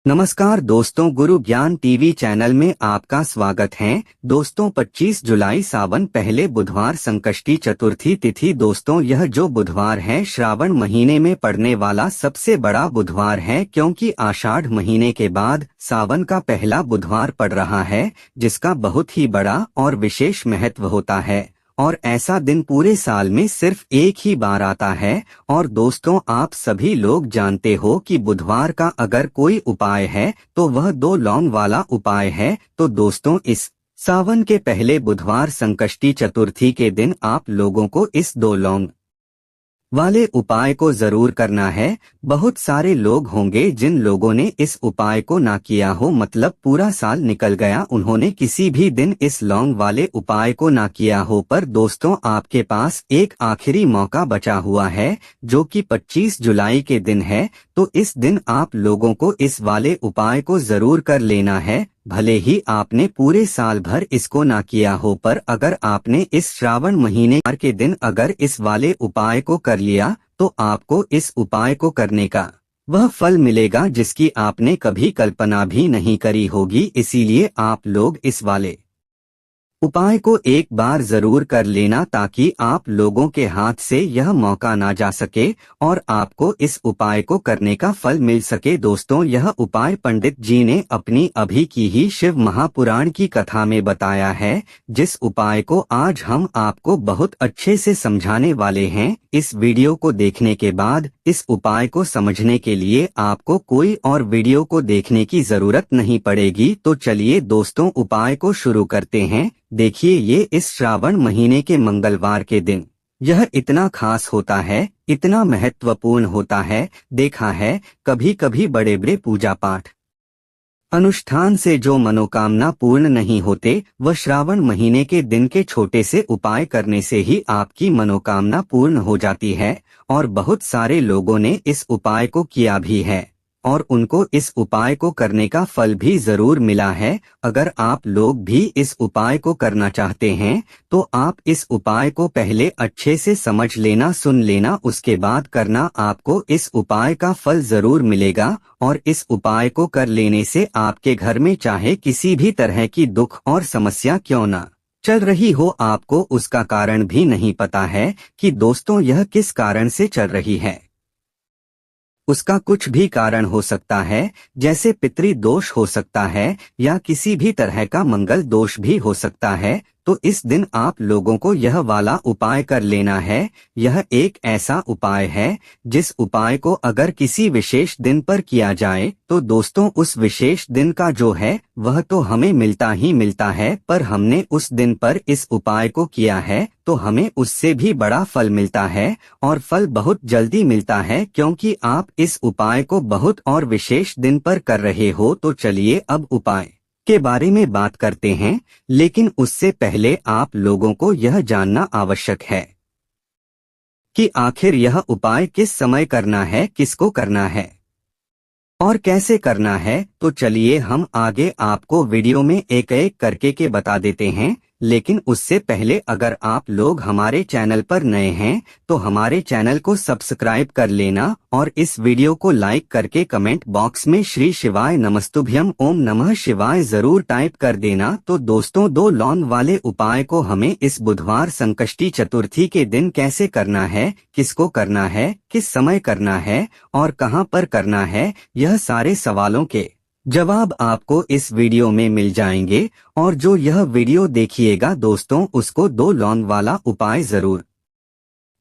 नमस्कार दोस्तों, गुरु ज्ञान टीवी चैनल में आपका स्वागत है। दोस्तों 25 जुलाई सावन पहले बुधवार संकष्टी चतुर्थी तिथि। दोस्तों यह जो बुधवार है श्रावण महीने में पड़ने वाला सबसे बड़ा बुधवार है, क्योंकि आषाढ़ महीने के बाद सावन का पहला बुधवार पड़ रहा है, जिसका बहुत ही बड़ा और विशेष महत्व होता है। और ऐसा दिन पूरे साल में सिर्फ एक ही बार आता है। और दोस्तों आप सभी लोग जानते हो कि बुधवार का अगर कोई उपाय है तो वह 2 लौंग वाला उपाय है। तो दोस्तों इस सावन के पहले बुधवार संकष्टी चतुर्थी के दिन आप लोगों को इस 2 लौंग वाले उपाय को जरूर करना है। बहुत सारे लोग होंगे जिन लोगों ने इस उपाय को ना किया हो, मतलब पूरा साल निकल गया, उन्होंने किसी भी दिन इस लौंग वाले उपाय को ना किया हो। पर दोस्तों आपके पास एक आखिरी मौका बचा हुआ है, जो कि 25 जुलाई के दिन है। तो इस दिन आप लोगों को इस वाले उपाय को जरूर कर लेना है। भले ही आपने पूरे साल भर इसको ना किया हो, पर अगर आपने इस श्रावण महीने के दिन अगर इस वाले उपाय को कर लिया तो आपको इस उपाय को करने का वह फल मिलेगा जिसकी आपने कभी कल्पना भी नहीं करी होगी। इसीलिए आप लोग इस वाले उपाय को एक बार जरूर कर लेना, ताकि आप लोगों के हाथ से यह मौका ना जा सके और आपको इस उपाय को करने का फल मिल सके। दोस्तों यह उपाय पंडित जी ने अपनी अभी की ही शिव महापुराण की कथा में बताया है, जिस उपाय को आज हम आपको बहुत अच्छे से समझाने वाले हैं। इस वीडियो को देखने के बाद इस उपाय को समझने के लिए आपको कोई और वीडियो को देखने की जरूरत नहीं पड़ेगी। तो चलिए दोस्तों उपाय को शुरू करते हैं। देखिए, ये इस श्रावण महीने के मंगलवार के दिन यह इतना खास होता है, इतना महत्वपूर्ण होता है। देखा है कभी कभी बड़े बड़े पूजा पाठ अनुष्ठान से जो मनोकामना पूर्ण नहीं होते, वह श्रावण महीने के दिन के छोटे से उपाय करने से ही आपकी मनोकामना पूर्ण हो जाती है। और बहुत सारे लोगों ने इस उपाय को किया भी है और उनको इस उपाय को करने का फल भी जरूर मिला है। अगर आप लोग भी इस उपाय को करना चाहते हैं तो आप इस उपाय को पहले अच्छे से समझ लेना, सुन लेना, उसके बाद करना। आपको इस उपाय का फल जरूर मिलेगा। और इस उपाय को कर लेने से आपके घर में चाहे किसी भी तरह की दुख और समस्या क्यों ना चल रही हो, आपको उसका कारण भी नहीं पता है कि दोस्तों यह किस कारण से चल रही है। उसका कुछ भी कारण हो सकता है, जैसे पितृ दोष हो सकता है या किसी भी तरह का मंगल दोष भी हो सकता है। तो इस दिन आप लोगों को यह वाला उपाय कर लेना है। यह एक ऐसा उपाय है जिस उपाय को अगर किसी विशेष दिन पर किया जाए तो दोस्तों उस विशेष दिन का जो है वह तो हमें मिलता ही मिलता है, पर हमने उस दिन पर इस उपाय को किया है तो हमें उससे भी बड़ा फल मिलता है। और फल बहुत जल्दी मिलता है, क्योंकि आप इस उपाय को बहुत और विशेष दिन पर कर रहे हो। तो चलिए अब उपाय के बारे में बात करते हैं, लेकिन उससे पहले आप लोगों को यह जानना आवश्यक है कि आखिर यह उपाय किस समय करना है, किसको करना है और कैसे करना है। तो चलिए हम आगे आपको वीडियो में एक एक करके के बता देते हैं। लेकिन उससे पहले अगर आप लोग हमारे चैनल पर नए हैं तो हमारे चैनल को सब्सक्राइब कर लेना और इस वीडियो को लाइक करके कमेंट बॉक्स में श्री शिवाय नमस्तुभ्यम ओम नमः शिवाय जरूर टाइप कर देना। तो दोस्तों 2 लौंग वाले उपाय को हमें इस बुधवार संकष्टी चतुर्थी के दिन कैसे करना है, किसको करना है, किस समय करना है और कहां पर करना है, यह सारे सवालों के जवाब आपको इस वीडियो में मिल जाएंगे। और जो यह वीडियो देखिएगा दोस्तों उसको 2 लौंग वाला उपाय जरूर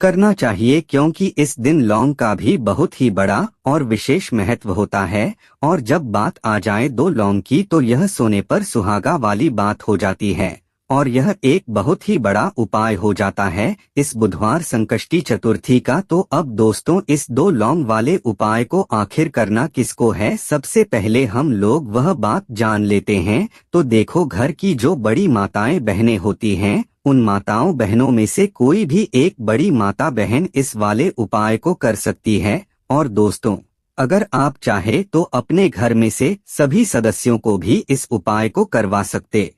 करना चाहिए, क्योंकि इस दिन लौंग का भी बहुत ही बड़ा और विशेष महत्व होता है। और जब बात आ जाए 2 लौंग की तो यह सोने पर सुहागा वाली बात हो जाती है और यह एक बहुत ही बड़ा उपाय हो जाता है इस बुधवार संकष्टी चतुर्थी का। तो अब दोस्तों इस 2 लौंग वाले उपाय को आखिर करना किसको है, सबसे पहले हम लोग वह बात जान लेते हैं। तो देखो, घर की जो बड़ी माताएं बहनें होती हैं, उन माताओं बहनों में से कोई भी एक बड़ी माता बहन इस वाले उपाय को कर सकती है। और दोस्तों अगर आप चाहे तो अपने घर में से सभी सदस्यों को भी इस उपाय को करवा सकते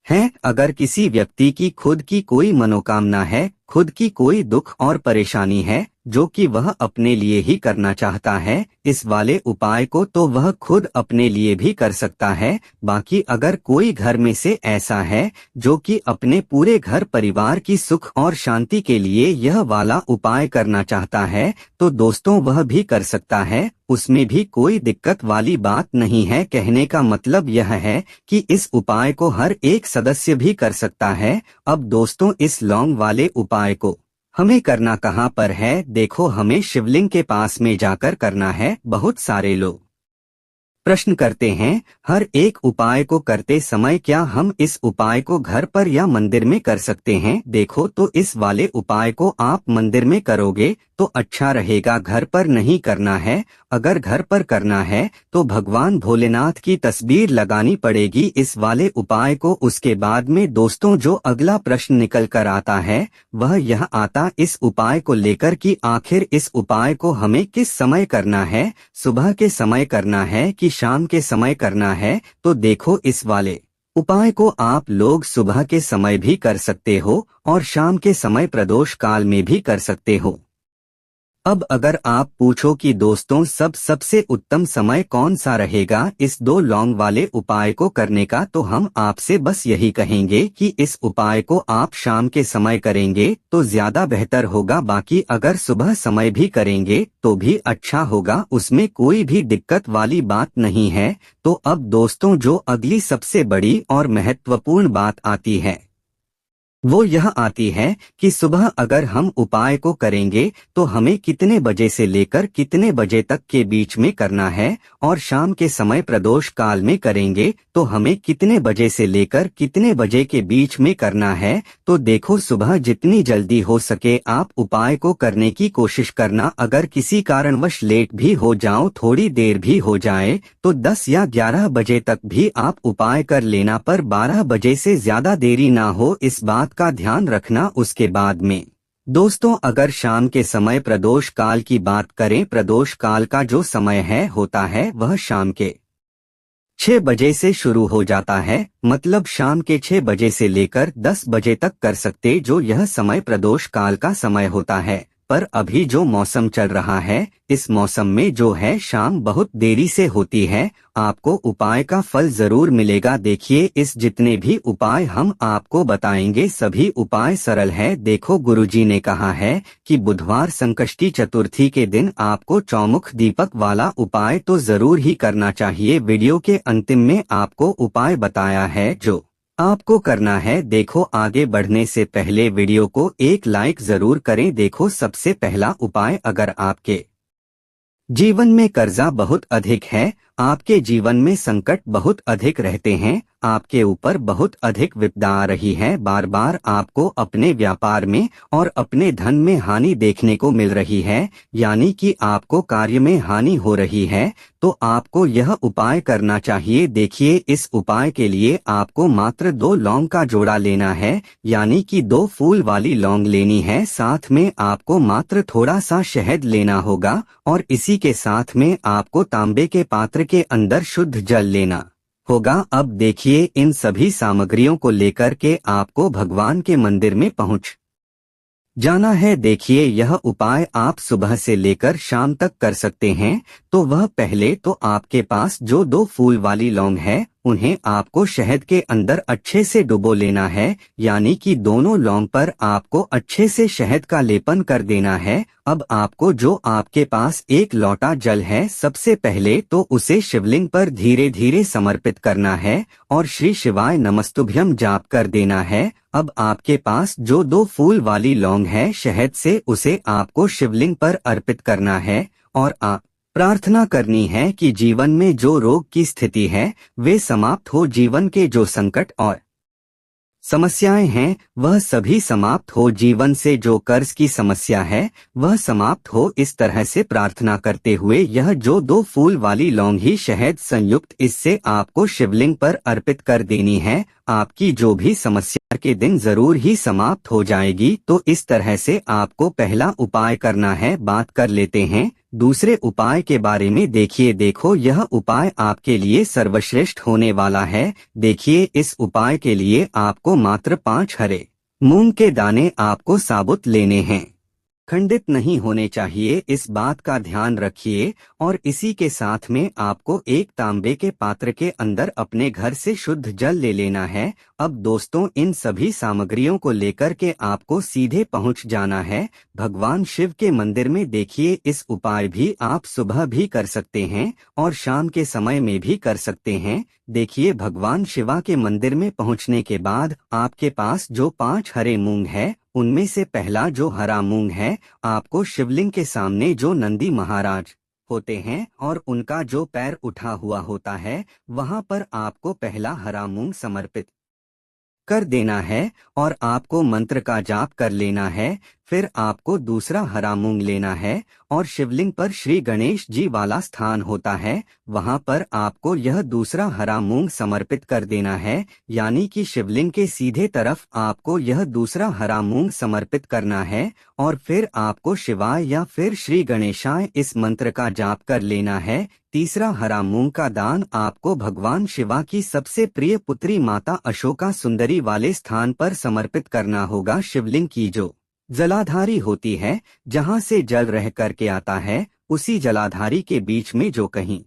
हैं। अगर किसी व्यक्ति की खुद की कोई मनोकामना है, खुद की कोई दुख और परेशानी है, जो कि वह अपने लिए ही करना चाहता है, इस वाले उपाय को तो वह खुद अपने लिए भी कर सकता है। बाकी अगर कोई घर में से ऐसा है जो कि अपने पूरे घर परिवार की सुख और शांति के लिए यह वाला उपाय करना चाहता है, तो दोस्तों वह भी कर सकता है, उसमें भी कोई दिक्कत वाली बात नहीं है। कहने का मतलब यह है कि इस उपाय को हर एक सदस्य भी कर सकता है। अब दोस्तों, इस लौंग वाले उपाय को हमें करना कहाँ पर है? देखो, हमें शिवलिंग के पास में जाकर करना है। बहुत सारे लोग प्रश्न करते हैं, हर एक उपाय को करते समय क्या हम इस उपाय को घर पर या मंदिर में कर सकते हैं? देखो, तो इस वाले उपाय को आप मंदिर में करोगे तो अच्छा रहेगा, घर पर नहीं करना है। अगर घर पर करना है तो भगवान भोलेनाथ की तस्वीर लगानी पड़ेगी इस वाले उपाय को। उसके बाद में दोस्तों, जो अगला प्रश्न निकल कर आता है वह यह आता इस उपाय को लेकर कि आखिर इस उपाय को हमें किस समय करना है, सुबह के समय करना है कि शाम के समय करना है? तो देखो, इस वाले उपाय को आप लोग सुबह के समय भी कर सकते हो और शाम के समय प्रदोष काल में भी कर सकते हो। अब अगर आप पूछो कि दोस्तों सबसे उत्तम समय कौन सा रहेगा इस दो लौंग वाले उपाय को करने का, तो हम आपसे बस यही कहेंगे कि इस उपाय को आप शाम के समय करेंगे तो ज्यादा बेहतर होगा। बाकी अगर सुबह समय भी करेंगे तो भी अच्छा होगा, उसमें कोई भी दिक्कत वाली बात नहीं है। तो अब दोस्तों, जो अगली सबसे बड़ी और महत्वपूर्ण बात आती है वो यह आती है कि सुबह अगर हम उपाय को करेंगे तो हमें कितने बजे से लेकर कितने बजे तक के बीच में करना है, और शाम के समय प्रदोष काल में करेंगे तो हमें कितने बजे से लेकर कितने बजे के बीच में करना है। तो देखो, सुबह जितनी जल्दी हो सके आप उपाय को करने की कोशिश करना। अगर किसी कारणवश लेट भी हो जाओ, थोड़ी देर भी हो जाए, तो 10 या 11 बजे तक भी आप उपाय कर लेना, पर 12 बजे से ज्यादा देरी ना हो, इस बात का ध्यान रखना। उसके बाद में दोस्तों, अगर शाम के समय प्रदोष काल की बात करें, प्रदोष काल का जो समय है होता है वह शाम के 6 बजे से शुरू हो जाता है, मतलब शाम के 6 बजे से लेकर 10 बजे तक कर सकते, जो यह समय प्रदोष काल का समय होता है। पर अभी जो मौसम चल रहा है, इस मौसम में जो है शाम बहुत देरी से होती है, आपको उपाय का फल जरूर मिलेगा। देखिए, इस जितने भी उपाय हम आपको बताएंगे सभी उपाय सरल है। देखो, गुरुजी ने कहा है कि बुधवार संकष्टी चतुर्थी के दिन आपको चौमुख दीपक वाला उपाय तो जरूर ही करना चाहिए। वीडियो के अंतिम में आपको उपाय बताया है जो आपको करना है। देखो, आगे बढ़ने से पहले वीडियो को एक लाइक जरूर करें। देखो, सबसे पहला उपाय, अगर आपके जीवन में कर्जा बहुत अधिक है, आपके जीवन में संकट बहुत अधिक रहते हैं, आपके ऊपर बहुत अधिक विपदा आ रही है, बार बार आपको अपने व्यापार में और अपने धन में हानि देखने को मिल रही है, यानी कि आपको कार्य में हानि हो रही है, तो आपको यह उपाय करना चाहिए। देखिए, इस उपाय के लिए आपको मात्र 2 लौंग का जोड़ा लेना है, यानी कि 2 फूल वाली लौंग लेनी है। साथ में आपको मात्र थोड़ा सा शहद लेना होगा और इसी के साथ में आपको तांबे के पात्र के अंदर शुद्ध जल लेना होगा। अब देखिए, इन सभी सामग्रियों को लेकर के आपको भगवान के मंदिर में पहुंच जाना है। देखिए, यह उपाय आप सुबह से लेकर शाम तक कर सकते हैं। तो वह पहले तो आपके पास जो 2 फूल वाली लौंग है उन्हें आपको शहद के अंदर अच्छे से डुबो लेना है, यानी कि दोनों लौंग पर आपको अच्छे से शहद का लेपन कर देना है। अब आपको जो आपके पास 1 लोटा जल है, सबसे पहले तो उसे शिवलिंग पर धीरे धीरे समर्पित करना है और श्री शिवाय नमस्तुभ्यम जाप कर देना है। अब आपके पास जो 2 फूल वाली लौंग है शहद से, उसे आपको शिवलिंग पर अर्पित करना है और आप प्रार्थना करनी है कि जीवन में जो रोग की स्थिति है वे समाप्त हो, जीवन के जो संकट और समस्याएं हैं वह सभी समाप्त हो, जीवन से जो कर्ज की समस्या है वह समाप्त हो। इस तरह से प्रार्थना करते हुए यह जो 2 फूल वाली लौंग ही शहद संयुक्त इससे आपको शिवलिंग पर अर्पित कर देनी है। आपकी जो भी समस्या के दिन जरूर ही समाप्त हो जाएगी। तो इस तरह से आपको पहला उपाय करना है। बात कर लेते हैं दूसरे उपाय के बारे में। देखो, यह उपाय आपके लिए सर्वश्रेष्ठ होने वाला है। देखिए, इस उपाय के लिए आपको मात्र 5 हरे मूंग के दाने आपको साबुत लेने हैं। खंडित नहीं होने चाहिए, इस बात का ध्यान रखिए। और इसी के साथ में आपको एक तांबे के पात्र के अंदर अपने घर से शुद्ध जल ले लेना है। अब दोस्तों, इन सभी सामग्रियों को लेकर के आपको सीधे पहुंच जाना है भगवान शिव के मंदिर में। देखिए, इस उपाय भी आप सुबह भी कर सकते हैं और शाम के समय में भी कर सकते हैं। देखिए, भगवान शिवा के मंदिर में पहुंचने के बाद आपके पास जो 5 हरे मूंग है, उनमें से पहला जो हरा मूंग है, आपको शिवलिंग के सामने जो नंदी महाराज होते हैं और उनका जो पैर उठा हुआ होता है, वहां पर आपको पहला हरा मूंग समर्पित कर देना है और आपको मंत्र का जाप कर लेना है। फिर आपको दूसरा हरा मूंग लेना है और शिवलिंग पर श्री गणेश जी वाला स्थान होता है, वहां पर आपको यह दूसरा हरा मूंग समर्पित कर देना है। यानी कि शिवलिंग के सीधे तरफ आपको यह दूसरा हरा मूंग समर्पित करना है और फिर आपको शिवाय या फिर श्री गणेशाय इस मंत्र का जाप कर लेना है। तीसरा हरा मूंग का दान आपको भगवान शिवा की सबसे प्रिय पुत्री माता अशोका सुंदरी वाले स्थान पर समर्पित करना होगा। शिवलिंग की जो जलाधारी होती है, जहां से जल रह करके आता है, उसी जलाधारी के बीच में जो कहीं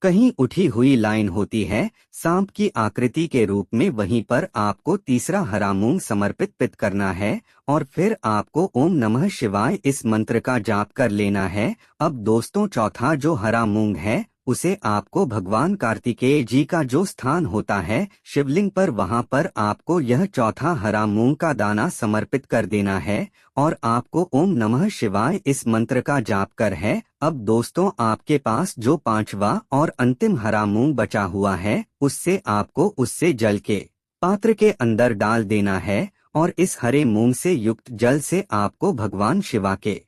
कहीं उठी हुई लाइन होती है सांप की आकृति के रूप में, वहीं पर आपको तीसरा हरा मूंग समर्पित करना है और फिर आपको ओम नमः शिवाय इस मंत्र का जाप कर लेना है। अब दोस्तों, चौथा जो हरा मूंग है, उसे आपको भगवान कार्तिकेय जी का जो स्थान होता है शिवलिंग पर, वहां पर आपको यह चौथा हरा मूंग का दाना समर्पित कर देना है और आपको ओम नमः शिवाय इस मंत्र का जाप कर है। अब दोस्तों, आपके पास जो 5वां और अंतिम हरा मूंग बचा हुआ है, उससे जल के पात्र के अंदर डाल देना है और इस हरे मूंग से युक्त जल से आपको भगवान शिवा के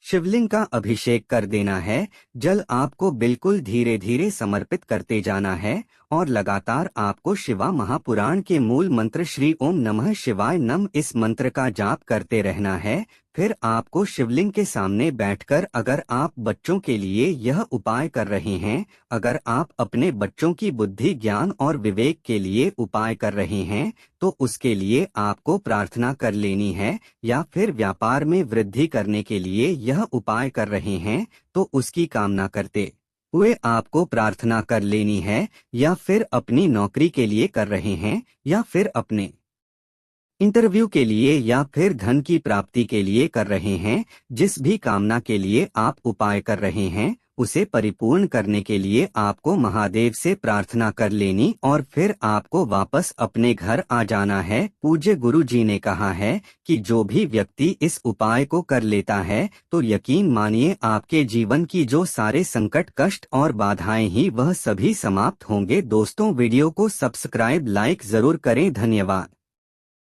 शिवलिंग का अभिषेक कर देना है। जल आपको बिल्कुल धीरे धीरे समर्पित करते जाना है और लगातार आपको शिवा महापुराण के मूल मंत्र श्री ओम नमः शिवाय नम इस मंत्र का जाप करते रहना है। फिर आपको शिवलिंग के सामने बैठकर, अगर आप बच्चों के लिए यह उपाय कर रहे हैं, अगर आप अपने बच्चों की बुद्धि, ज्ञान और विवेक के लिए उपाय कर रहे हैं, तो उसके लिए आपको प्रार्थना कर लेनी है। या फिर व्यापार में वृद्धि करने के लिए यह उपाय कर रहे हैं, तो उसकी कामना करते हुए आपको प्रार्थना कर लेनी है। या फिर अपनी नौकरी के लिए कर रहे हैं, या फिर अपने इंटरव्यू के लिए, या फिर धन की प्राप्ति के लिए कर रहे हैं, जिस भी कामना के लिए आप उपाय कर रहे हैं, उसे परिपूर्ण करने के लिए आपको महादेव से प्रार्थना कर लेनी और फिर आपको वापस अपने घर आ जाना है। पूज्य गुरु जी ने कहा है कि जो भी व्यक्ति इस उपाय को कर लेता है, तो यकीन मानिए आपके जीवन की जो सारे संकट, कष्ट और बाधाएं ही वह सभी समाप्त होंगे। दोस्तों, वीडियो को सब्सक्राइब, लाइक जरूर करें। धन्यवाद।